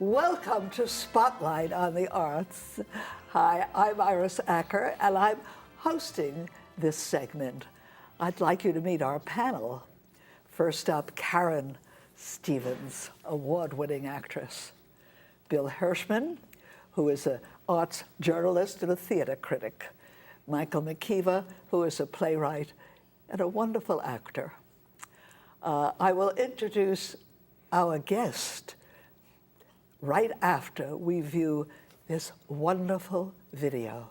Welcome to Spotlight on the Arts. Hi, I'm Iris Acker, and I'm hosting this segment. I'd like you to meet our panel. First up, Karen Stevens, award-winning actress. Bill Hirschman, who is an arts journalist and a theater critic. Michael McKeever, who is a playwright and a wonderful actor. I will introduce our guest right after we view this wonderful video.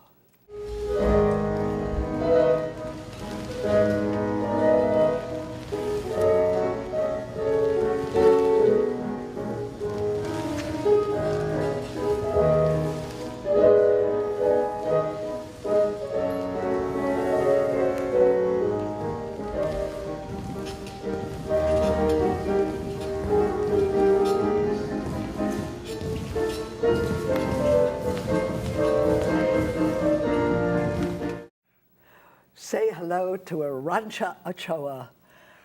Say hello to Arantza Ochoa.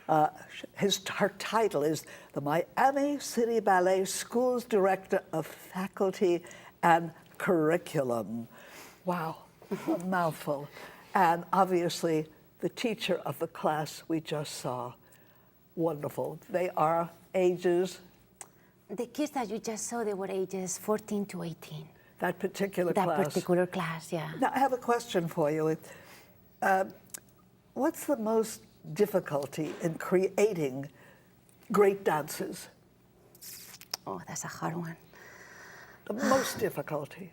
Her title is the Miami City Ballet School's Director of Faculty and Curriculum. Wow, a mouthful. And obviously, the teacher of the class we just saw. Wonderful. They are ages? The kids that you just saw, they were ages 14 to 18. That particular class? That particular class, yeah. Now, I have a question for you. What's the most difficulty in creating great dancers? Oh, that's a hard one. The most difficulty?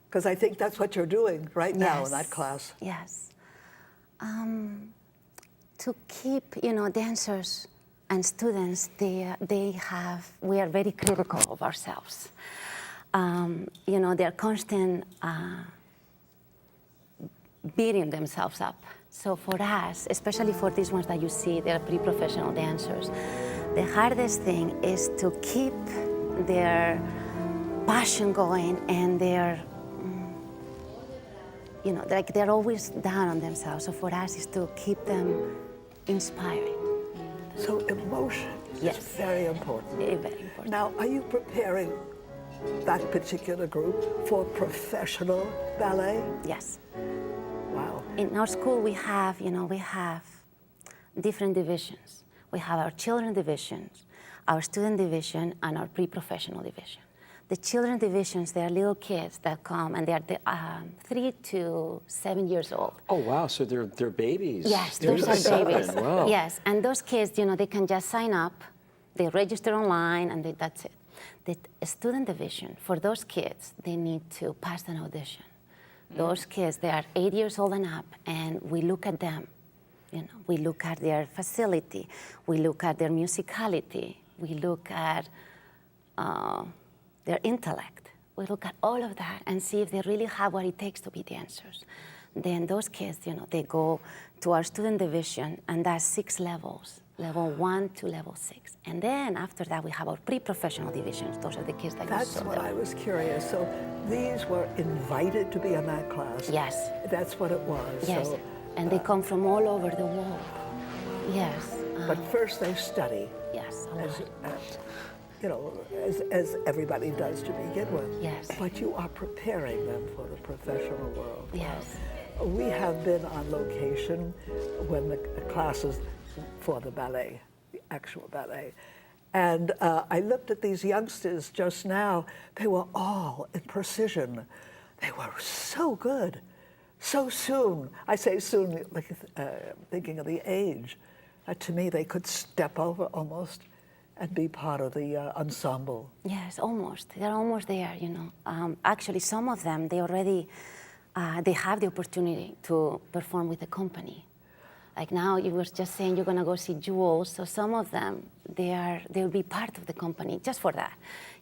Because I think that's what you're doing right now in that class. Yes. To keep, dancers and students, we are very critical of ourselves. They're constant beating themselves up. So for us, especially for these ones that you see, they're pre-professional dancers, the hardest thing is to keep their passion going and they're always down on themselves. So for us, is to keep them inspiring. So emotion is very important. Very important. Now, are you preparing that particular group for professional ballet? Yes. Wow. In our school, we have different divisions. We have our children divisions, our student division, and our pre-professional division. The children divisions, they are little kids that come, and they are 3 to 7 years old. Oh, wow, so they're babies. Yes, those are babies. Wow. Yes, and those kids, they can just sign up, they register online, and that's it. The student division, for those kids, they need to pass an audition. Those kids, they are 8 years old and up, and we look at them. We look at their facility, we look at their musicality, we look at their intellect. We look at all of that and see if they really have what it takes to be dancers. Then those kids, they go to our student division, and that's 6 levels, level 1 to level 6. And then after that, we have our pre-professional divisions. Those are the kids that That's what I was curious. So these were invited to be in that class? Yes. That's what it was? Yes, so, and they come from all over the world. Yes. But first they study. Yes, as everybody does to begin with. Yes. But you are preparing them for the professional world. Yes. We have been on location when the classes for the ballet, the actual ballet. And I looked at these youngsters just now. They were all in precision. They were so good, so soon. I say soon, thinking of the age. To me, they could step over almost and be part of the ensemble. Yes, almost. They're almost there, Actually, some of them, they already, they have the opportunity to perform with the company. Like now, you were just saying you're gonna go see Jules, so some of them, they'll be part of the company just for that.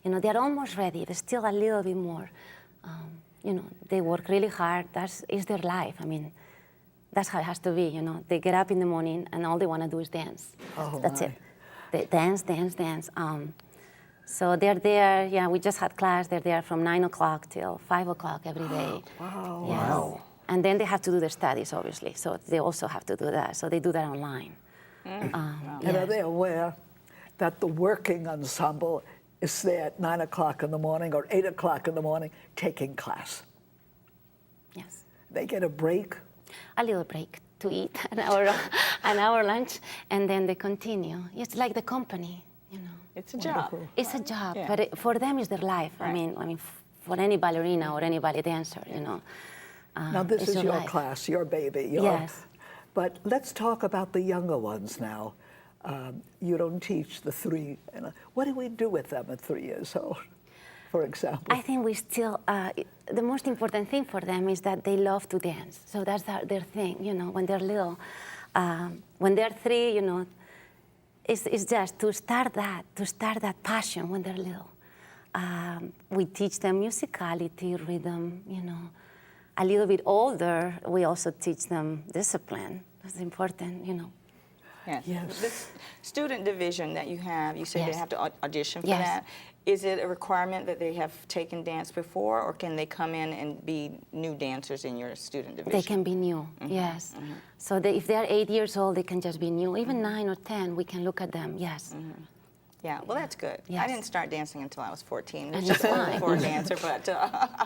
They're almost ready. There's still a little bit more. They work really hard. It's their life. I mean, that's how it has to be, They get up in the morning and all they wanna do is dance. That's it. They dance, dance, dance. So they're there, we just had class. They're there from 9 o'clock till 5 o'clock every day. Wow. Yes. Wow. And then they have to do their studies, obviously. So they also have to do that. So they do that online. And are they aware that the working ensemble is there at 9 o'clock in the morning or 8 o'clock in the morning taking class. Yes. They get a break. A little break to eat, an hour lunch, and then they continue. It's like the company, you know. It's a job. It's a job, Yeah. but for them, it's their life. Right. I mean, for any ballerina or any ballet dancer, you know. Now this it's is your life. class, your baby. Yes. But let's talk about the younger ones now. You don't teach the three. What do we do with them at 3 years old, for example? I think we still, the most important thing for them is that they love to dance. So that's their thing, you know, when they're little. When they're 3, you know, it's just to start that passion when they're little. We teach them musicality, rhythm, you know. A little bit older, we also teach them discipline. That's important, you know. Yes. Yes. This student division that you have, you say they Yes. have to audition for Yes. that. Is it a requirement that they have taken dance before, or can they come in and be new dancers in your student division? They can be new, yes. So if they're 8 years old, they can just be new. Even 9 or 10, we can look at them, yes. Yeah, well, that's good. I Yes. didn't start dancing until I was 14, And which it's is old fine. for a dancer,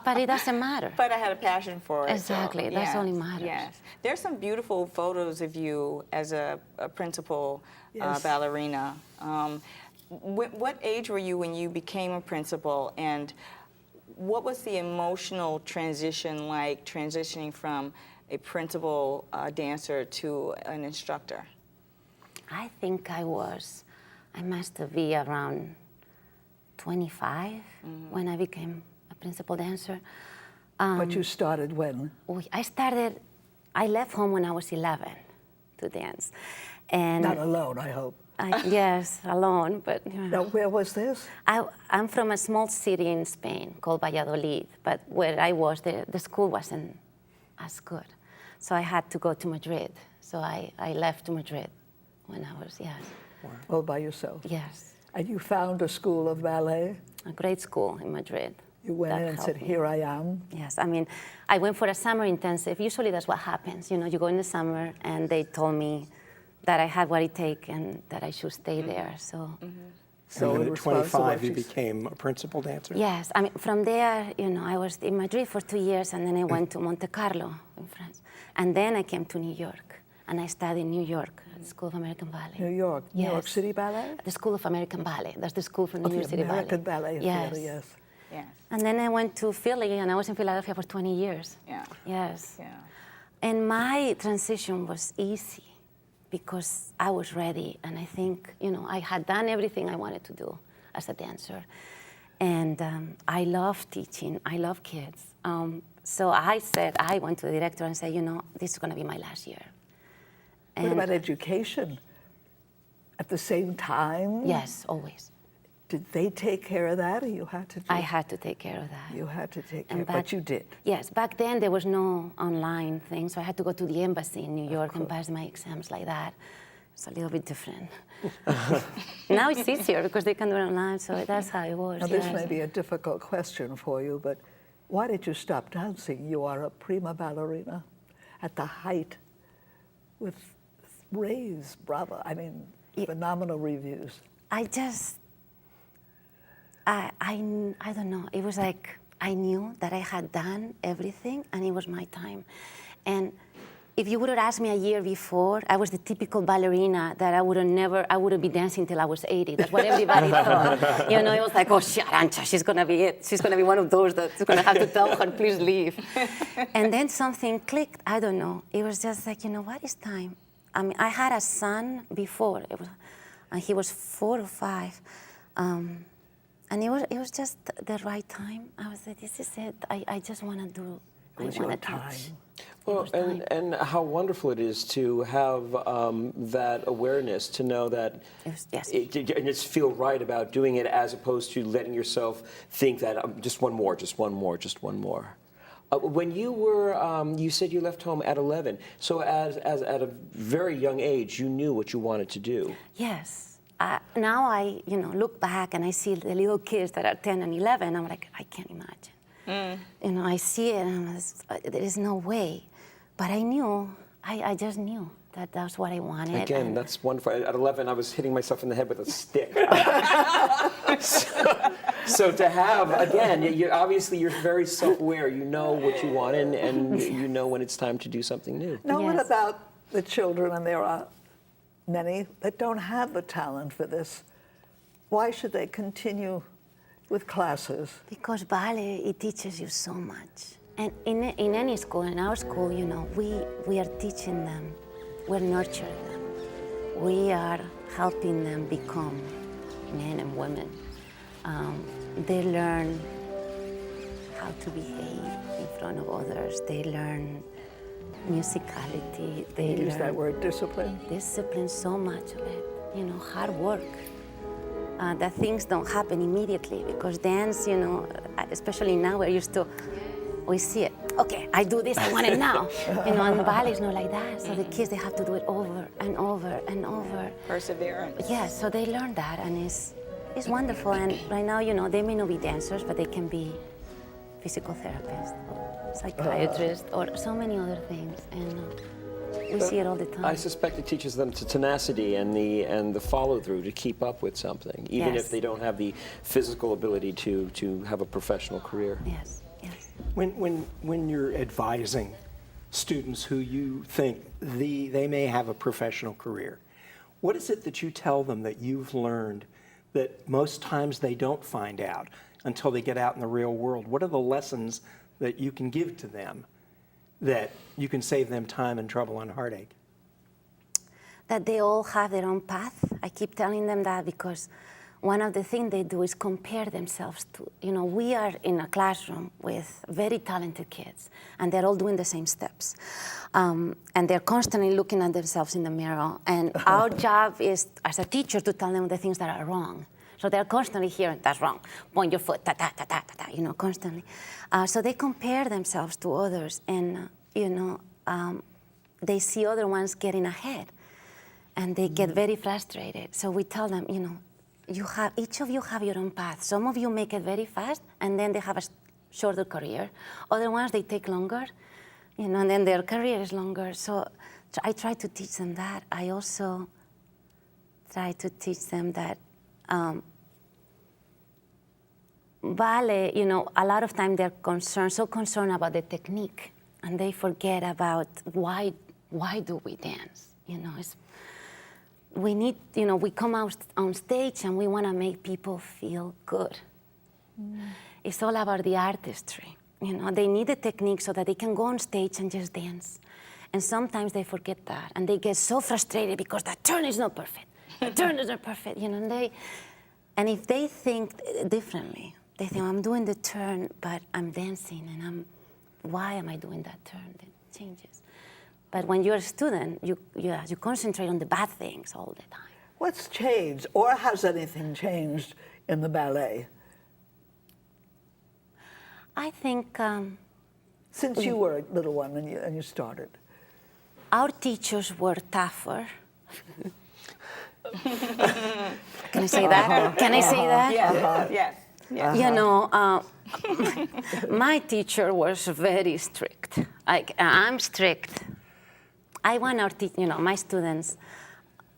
But it doesn't matter. but I had a passion for it. Exactly, that's yes, all that matters. Yes. There's some beautiful photos of you as a principal Yes. ballerina. What age were you when you became a principal, and what was the emotional transition like, transitioning from a principal dancer to an instructor? I think I must be around 25 when I became a principal dancer. But you started when? I left home when I was 11 to dance. And Not alone, I hope. yes, alone, but you know. Now, where was this? I'm from a small city in Spain called Valladolid, but where I was, the school wasn't as good. So I had to go to Madrid. So I left to Madrid when I was, yes. All by yourself? Yes, And you found a school of ballet? a great school in Madrid. You went That in and said, helped me. here I am? Yes, I mean, I went for a summer intensive. Usually that's what happens. You know, you go in the summer, and they told me that I had what it takes and that I should stay there. So, So and in then at response to 25, what you she became a principal dancer? yes, I mean, from there, you know, I was in Madrid for 2 years, and then I went to Monte Carlo in France. And then I came to New York, and I studied in New York at the School of American Ballet. New York, New York Yes. City Ballet? The School of American Ballet. That's the school for Oh, New the York City American Ballet. Theater, yes. Yes. And then I went to Philly, and I was in Philadelphia for 20 years. Yeah. Yes. Yeah. And my transition was easy because I was ready, and I think, you know, I had done everything I wanted to do as a dancer. And I love teaching, I love kids. So I went to the director and said, you know, this is gonna be my last year. What about education? At the same time? Yes, always. Did they take care of that, or you had to do I had to take care of that. You had to take And care, but you did. Yes, back then there was no online thing, so I had to go to the embassy in New York and pass my exams like that. It's a little bit different. Now it's easier because they can do it online, so that's how it was. Now, this yes. may be a difficult question for you, but why did you stop dancing? You are a prima ballerina at the height with raves, bravo. I mean, phenomenal reviews. I don't know. It was like I knew that I had done everything and it was my time. And if you would have asked me a year before, I was the typical ballerina that I wouldn't be dancing till I was 80. That's what everybody thought. You know, it was like, oh, Arantza, she's gonna be it. She's gonna be one of those that's gonna have to tell her, please leave. And then something clicked, I don't know. It was just like, you know what, it's time. I mean, I had a son before, and he was 4 or 5. And it was just the right time. I was like, this is it. I just want to do. It was your time. Well, and how wonderful it is to have that awareness, to know that Yes. and just feel right about doing it, as opposed to letting yourself think that just one more. When you were, you said you left home at 11. So as at a very young age, you knew what you wanted to do. Yes. Now I, look back and I see the little kids that are 10 and 11. I'm like, I can't imagine. You know, I see it and there is no way. But I knew, I just knew. That's what I wanted. Again, and that's wonderful. At 11, I was hitting myself in the head with a stick. so to have, again, obviously you're very self-aware. You know what you want, and you know when it's time to do something new. Now, what Yes. about the children, and there are many that don't have the talent for this? Why should they continue with classes? Because ballet, it teaches you so much. And in any school, in our school, you know, we are teaching them, we're nurturing them. We are helping them become men and women. They learn how to behave in front of others. They learn musicality. They Use learn that word, discipline. discipline, so much of it. You know, hard work. That things don't happen immediately because dance, you know, especially now we're used to, we see it. Okay, I do this, I want it now. You know, and ballet is not like that. So the kids, they have to do it over and over and over. Perseverance. Yes, so they learn that, and it's wonderful. And right now, you know, they may not be dancers, but they can be physical therapists or psychiatrists or so many other things. And we see it all the time. I suspect it teaches them to tenacity and the follow-through to keep up with something, even Yes. if they don't have the physical ability to have a professional career. Yes, yes. When you're advising students who you think they may have a professional career, what is it that you tell them that you've learned that most times they don't find out until they get out in the real world? What are the lessons that you can give to them that you can save them time and trouble and heartache? That they all have their own path. I keep telling them that because one of the things they do is compare themselves to, you know, we are in a classroom with very talented kids, and they're all doing the same steps. And they're constantly looking at themselves in the mirror. And our job is, as a teacher, to tell them the things that are wrong. So they're constantly hearing, that's wrong, point your foot, ta, ta, ta, ta, ta, ta, you know, constantly. So they compare themselves to others, and, you know, they see other ones getting ahead, and they get very frustrated. So we tell them, you know, each of you have your own path. Some of you make it very fast, and then they have a shorter career. Other ones, they take longer, you know, and then their career is longer. So I try to teach them that. I also try to teach them that ballet, you know, a lot of time they're so concerned about the technique, and they forget about why do we dance, you know. We need, you know, we come out on stage and we want to make people feel good. It's all about the artistry. You know, they need the technique so that they can go on stage and just dance. And sometimes they forget that, and they get so frustrated because that turn is not perfect. The turn is not perfect, you know. And if they think differently, they think, I'm doing the turn, but I'm dancing, and why am I doing that turn? It changes. But when you're a student, you concentrate on the bad things all the time. What's changed, or has anything changed in the ballet I think since you were a little one and you started? our teachers were tougher. Can I say that? Can I say that? Yes, yes, yes. You know, my teacher was very strict. I'm strict. I want my students,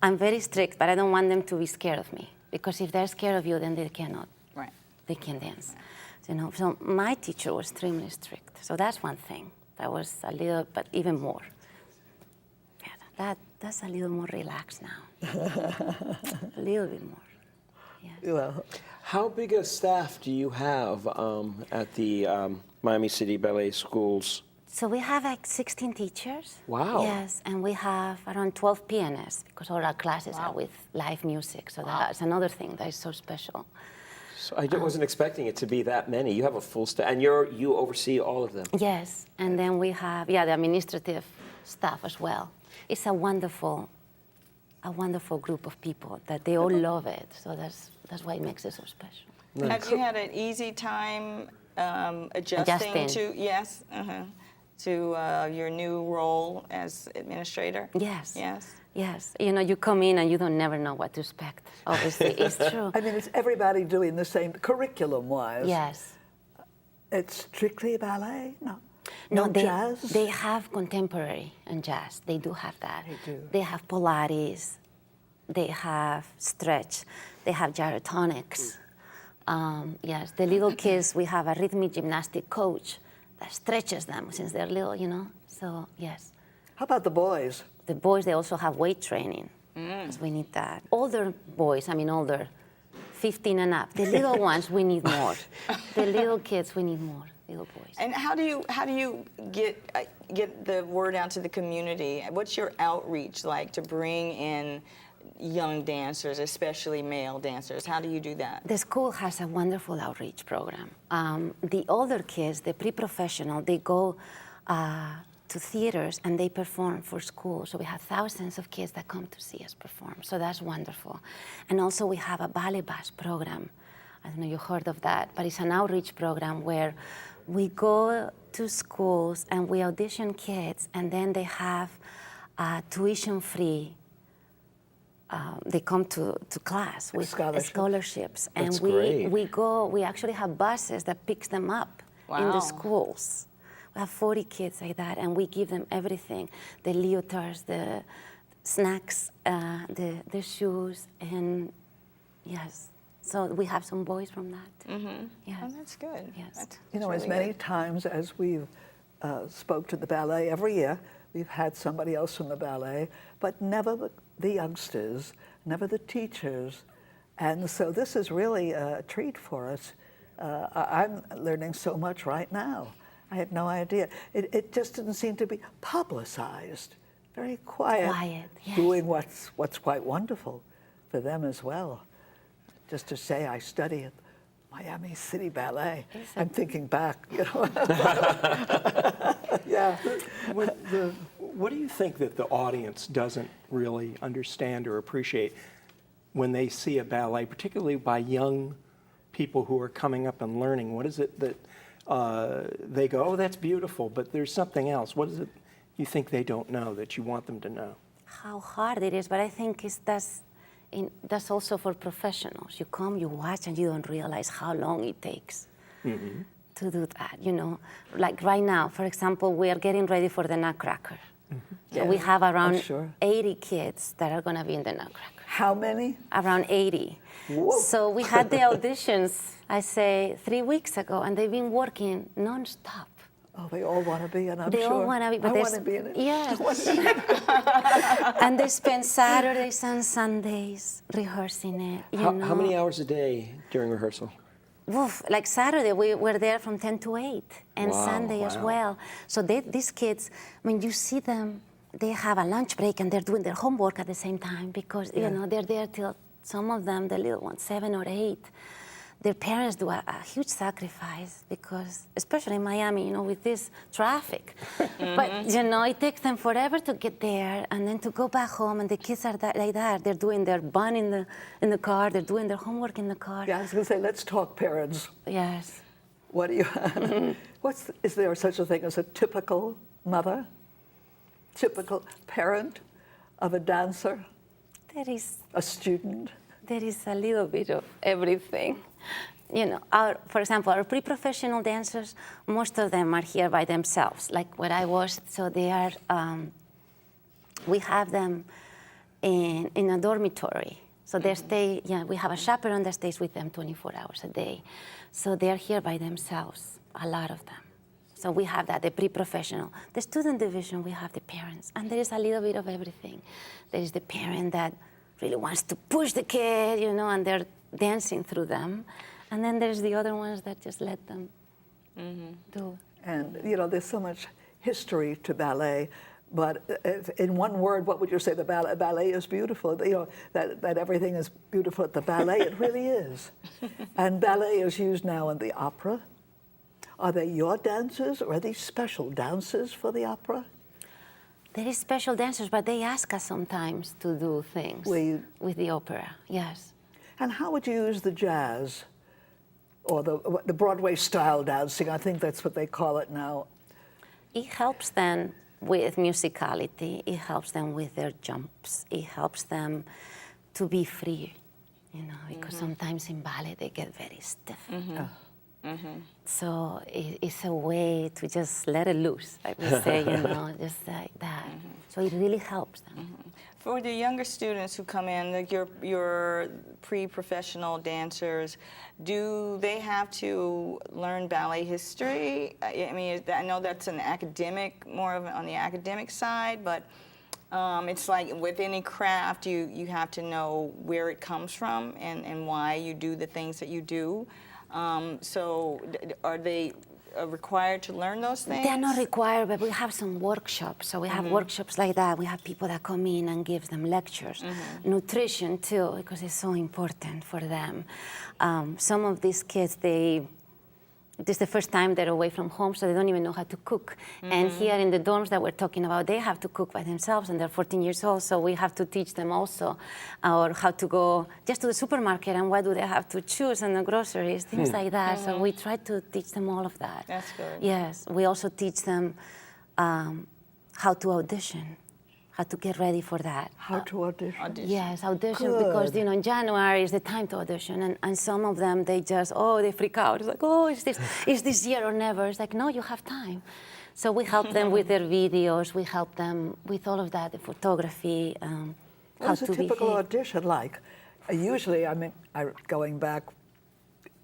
I'm very strict, but I don't want them to be scared of me, because if they're scared of you, then they cannot. Right. They can't dance. You know, so my teacher was extremely strict. So that's one thing. That was a little, but even more. Yeah, that's a little more relaxed now. A little bit more. Yeah. Well, How big a staff do you have at the Miami City Ballet schools? So we have like 16 teachers. Wow. Yes, and we have around 12 pianists, because all our classes are with live music. So that's another thing that is so special. So I wasn't expecting it to be that many. You have a full staff, and you oversee all of them. Yes, and then we have the administrative staff as well. It's a wonderful group of people that they all love it. So that's why it makes it so special. Have you had an easy time adjusting to your new role as administrator? Yes. Yes. Yes. You know, you come in and you don't never know what to expect. Obviously, it's true. I mean, is everybody doing the same curriculum-wise? Yes. It's strictly ballet? No. No they, jazz? They have contemporary and jazz. They do have that. They do. They have Pilates. They have stretch. They have gyrotonics. Yes, the little kids, we have a rhythmic gymnastic coach that stretches them since they're little, you know. So, yes. How about the boys? The boys, they also have weight training, because we need that. Older boys, older, 15 and up. The little ones, we need more. The little kids, we need more, little boys. And how do you get the word out to the community? What's your outreach like to bring in young dancers, especially male dancers? How do you do that? The school has a wonderful outreach program. The older kids, the pre-professional, they go to theaters and they perform for school. So we have thousands of kids that come to see us perform. So that's wonderful. And also we have a ballet bus program. I don't know if you heard of that, but it's an outreach program where we go to schools and we audition kids, and then they have tuition-free. They come to class with scholarships. And That's great. we actually have buses that picks them up in the schools. We have 40 kids like that, and we give them everything, the leotards, the snacks, the shoes, and yes. So we have some boys from that. Mm-hmm. Yes. Oh, that's good. Yes. That's As really many good. times as we've spoke to the ballet every year, we've had somebody else from the ballet, but never the youngsters, never the teachers. And so this is really a treat for us. I'm learning so much right now. I had no idea. It just didn't seem to be publicized. Very quiet. Yes. Doing what's quite wonderful for them as well. Just to say I study at Miami City Ballet. I'm thinking back, Yeah. What do you think that the audience doesn't really understand or appreciate when they see a ballet, particularly by young people who are coming up and learning? What is it that they go, oh, that's beautiful, but there's something else? What is it you think they don't know that you want them to know? How hard it is, but I think that's also for professionals. You come, you watch, and you don't realize how long it takes to do that, Like right now, for example, we are getting ready for the Nutcracker. So we have around 80 kids that are going to be in the Nutcracker. How many? Around 80. Whoa. So we had the auditions, I say, 3 weeks ago, and they've been working nonstop. Oh, they all want to be in, I'm They sure. all want to be, but I want to be in it. Yes. And they spend Saturdays and Sundays rehearsing it. How many hours a day during rehearsal? Oof, like Saturday, we were there from 10 to 8, and Wow, Sunday as well. So these kids, when you see them, they have a lunch break and they're doing their homework at the same time because, they're there till, some of them, the little ones, 7 or 8. Their parents do a huge sacrifice because, especially in Miami, with this traffic. But, it takes them forever to get there and then to go back home, and the kids are like that. They're doing their bun in the car. They're doing their homework in the car. Yeah, I was going to say, let's talk parents. Yes. What do you, is there such a thing as a typical mother? Typical parent of a dancer? There is A student? There is a little bit of everything. For example, our pre-professional dancers, most of them are here by themselves, like where I was. So they are, we have them in a dormitory. So they stay, we have a chaperone that stays with them 24 hours a day. So they're here by themselves, a lot of them. So we have that, the pre-professional. The student division, we have the parents. And there is a little bit of everything. There is the parent that really wants to push the kid, and they're dancing through them. And then there's the other ones that just let them do. And, there's so much history to ballet, but in one word, what would you say the ballet is beautiful? That everything is beautiful at the ballet, it really is. And ballet is used now in the opera. Are they your dancers, or are these special dances for the opera? There is special dancers, but they ask us sometimes to do things with the opera, yes. And how would you use the jazz, or the Broadway style dancing? I think that's what they call it now. It helps them with musicality. It helps them with their jumps. It helps them to be free, because sometimes in ballet they get very stiff. So it's a way to just let it loose, like we say, just like that. So it really helps them. For the younger students who come in, like your pre-professional dancers, do they have to learn ballet history? I mean, I know that's an academic, more of on the academic side, but it's like with any craft, you have to know where it comes from and why you do the things that you do. So are they required to learn those things? They're not required, but we have some workshops. So we have workshops like that. We have people that come in and give them lectures. Nutrition too, because it's so important for them. Some of these kids, this is the first time they're away from home, so they don't even know how to cook. And here in the dorms that we're talking about, they have to cook by themselves, and they're 14 years old, so we have to teach them also, or how to go just to the supermarket, and what do they have to choose, and the groceries, things like that. So we try to teach them all of that. That's good. Yes, we also teach them how to audition, how to get ready for that. How to audition? Yes, audition, because in January is the time to audition, and some of them, they freak out. It's like, is this year or never? It's like, no, you have time. So we help them with their videos, we help them with all of that, the photography, how What's to a typical behave. audition like? Usually, going back,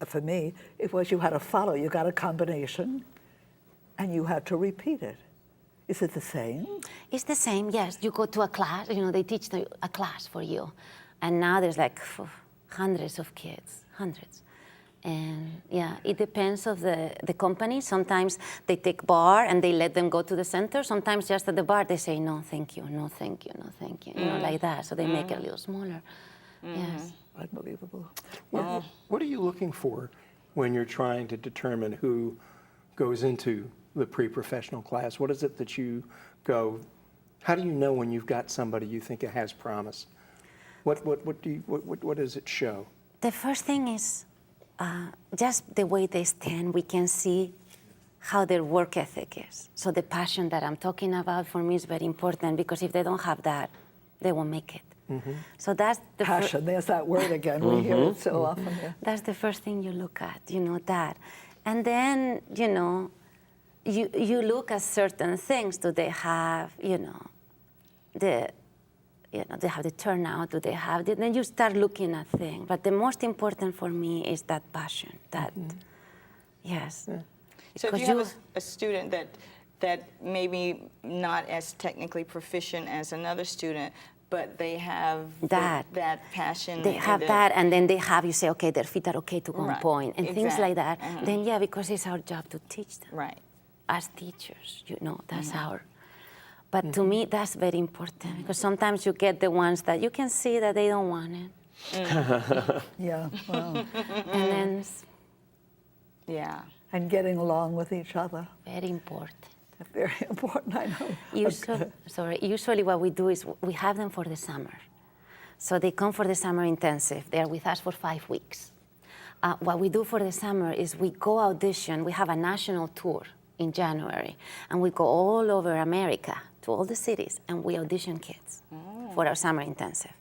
for me, it was you had to follow, you got a combination, and you had to repeat it. Is it the same? It's the same, yes. You go to a class, they teach a class for you. And now there's like hundreds of kids, hundreds. And yeah, it depends of the company. Sometimes they take bar and they let them go to the center. Sometimes just at the bar they say, no, thank you, no, thank you, no, thank you, like that. So they make it a little smaller, yes. Unbelievable. What are you looking for when you're trying to determine who goes into the pre-professional class? What is it that you go, how do you know when you've got somebody you think it has promise? What does it show? The first thing is just the way they stand. We can see how their work ethic is. So the passion that I'm talking about for me is very important, because if they don't have that, they won't make it. So that's the Passion, there's that word again. We hear it so often. Yeah. That's the first thing you look at, that. And then, you look at certain things. Do they have, they have the turnout? Do they have? Then you start looking at things. But the most important for me is that passion. That, yes. Yeah. So if you have a student that maybe not as technically proficient as another student, but they have that passion. They have that, and then they have, you say, okay, their feet are okay to go on point, and things like that. Then, yeah, because it's our job to teach them. Right. As teachers, that's our. But to me, that's very important, because sometimes you get the ones that you can see that they don't want it. Yeah. Wow. And then, yeah. And getting along with each other. very important. Very important, I know. Usually what we do is we have them for the summer. So they come for the summer intensive. They're with us for 5 weeks. What we do for the summer is we go audition. We have a national tour in January, and we go all over America to all the cities, and we audition kids for our summer intensive.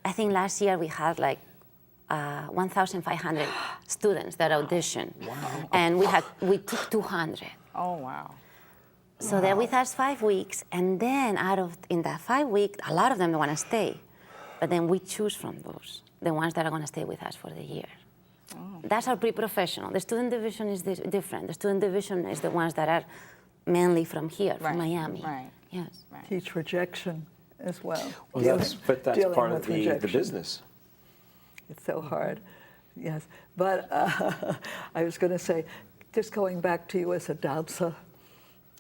I think last year we had like 1,500 students that auditioned. Wow. And we took 200. Oh, wow. So they're with us 5 weeks, and then in that 5 weeks, a lot of them want to stay. But then we choose from those, the ones that are going to stay with us for the year. Oh. That's our pre-professional. The student division is different. The student division is the ones that are mainly from here, from Miami. Right. Yes. Right. Teach rejection as well. That's part of the business. It's so hard, yes. But I was going to say, just going back to you as a dancer,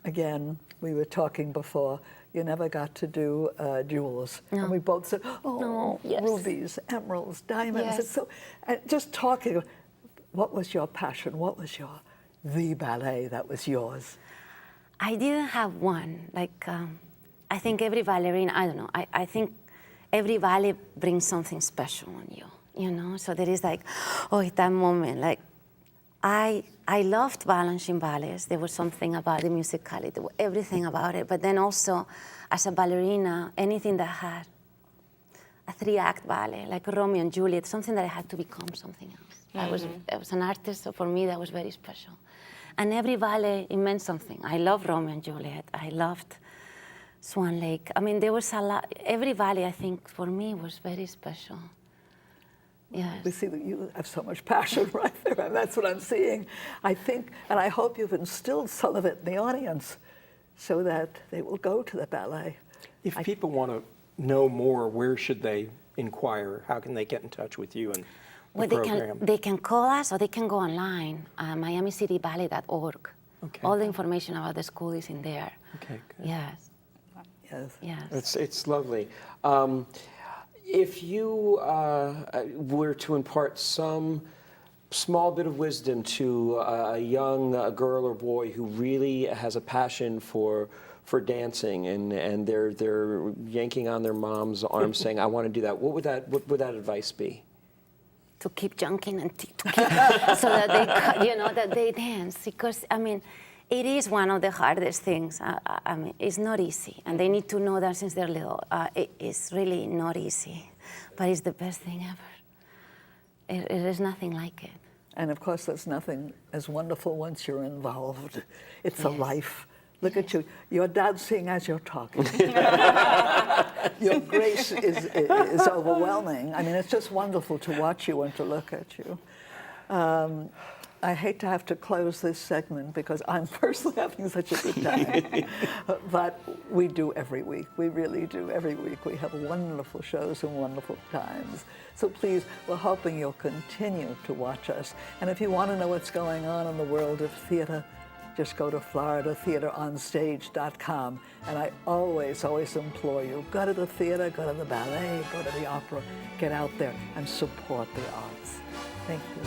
again, we were talking before, you never got to do jewels. No. And we both said, No, yes. rubies, emeralds, diamonds. Yes. It's so, just talking, what was your passion? What was the ballet that was yours? I didn't have one. I think every ballerina, I don't know, I think every ballet brings something special on you, So there is that moment, I loved balancing ballets. There was something about the musicality, everything about it. But then also, as a ballerina, anything that had a 3-act ballet, like Romeo and Juliet, something that I had to become something else. I was an artist, so for me that was very special. And every ballet, it meant something. I loved Romeo and Juliet. I loved Swan Lake. I mean, there was a lot. Every ballet, I think, for me was very special. Yes. We see that you have so much passion right there, and that's what I'm seeing. I think, and I hope you've instilled some of it in the audience so that they will go to the ballet. If people want to know more, where should they inquire? How can they get in touch with you and the program? They can call us or they can go online, miamicityballet.org. Okay. All the information about the school is in there. Okay, good. Yes. Yes. Yes. It's lovely. If you were to impart some small bit of wisdom to a young girl or boy who really has a passion for dancing and they're yanking on their mom's arm saying, "I want to do that," what would that advice be? To keep junking and to keep so that they, that they dance, because I mean, it is one of the hardest things. I mean, it's not easy, and they need to know that since they're little. It is really not easy, but it's the best thing ever. It is nothing like it. And of course, there's nothing as wonderful once you're involved. It's a life. Look at you. You're dancing as you're talking. Your grace is overwhelming. I mean, it's just wonderful to watch you and to look at you. I hate to have to close this segment because I'm personally having such a good time. But we do every week. We really do every week. We have wonderful shows and wonderful times. So please, we're hoping you'll continue to watch us. And if you want to know what's going on in the world of theater, just go to floridatheateronstage.com. And I always implore you, go to the theater, go to the ballet, go to the opera, get out there and support the arts. Thank you.